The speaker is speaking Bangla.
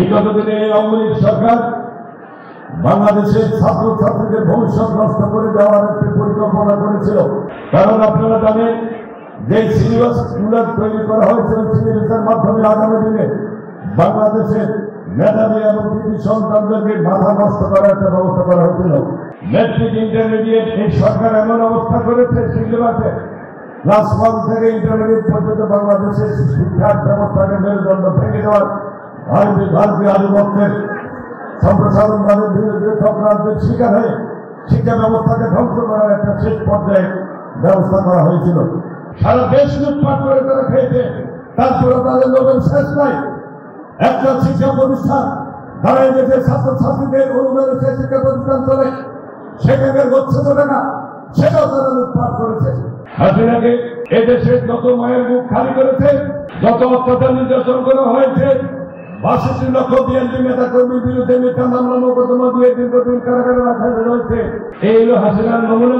বিগত দিনে আওয়ামী লীগ সরকার বাংলাদেশের ছাত্রছাত্রীদের ভবিষ্যৎ নষ্ট করে দেওয়ার একটি পরিকল্পনা করেছিল। কারণ আপনারা জানেন যে সিলেবাসগুলো তৈরি করা হয়েছিল, সিলেবাসের মাধ্যমে আগামী দিনে বাংলাদেশের মেধাবী এবং কৃতি সন্তানদেরকে মাথা নষ্ট করার একটা ব্যবস্থা করা হয়েছিল। ম্যাট্রিক ইন্টারমিডিয়েট এই সরকার এমন অবস্থা করেছে সিলেবাসে ক্লাস 1 থেকে ইন্টারমিডিয়েট পর্যন্ত বাংলাদেশের শিক্ষার ব্যবস্থাকে মেরুদণ্ড ভেঙে দেওয়ার ভারতীয় আধিপত্যের সম্প্রসারণবাদের বিরুদ্ধে চক্রান্তের শিকার হয়ে শিক্ষা ব্যবস্থাকে ধ্বংস করার একটা শেষ পর্যায়ে ব্যবস্থা করা হয়েছিল। সারা দেশ লুটপাট করে তারা খেয়েছে, তারপরে তাদের লোকের শেষ নাই। একটা শিক্ষা প্রতিষ্ঠান দাঁড়ায় গেছে ছাত্রছাত্রীদের অনুদানে সে শিক্ষা প্রতিষ্ঠান চলে, সেখানে হচ্ছে না, সেটাও তারা লুটপাট করেছে। হাসিনাকে এদেশের যত মায়ের মুখ খালি করেছে, যত অত্যাচার নির্যাতন করা হয়েছে, ৬২ লক্ষ বিএনপি নেতা কর্মীর বিরুদ্ধে মিথ্যা মামলা মোকদ্দমা দিয়ে দীর্ঘদিন কারাগারে রাখা হয়েছে, এই হলো হাসিনার নমুনা।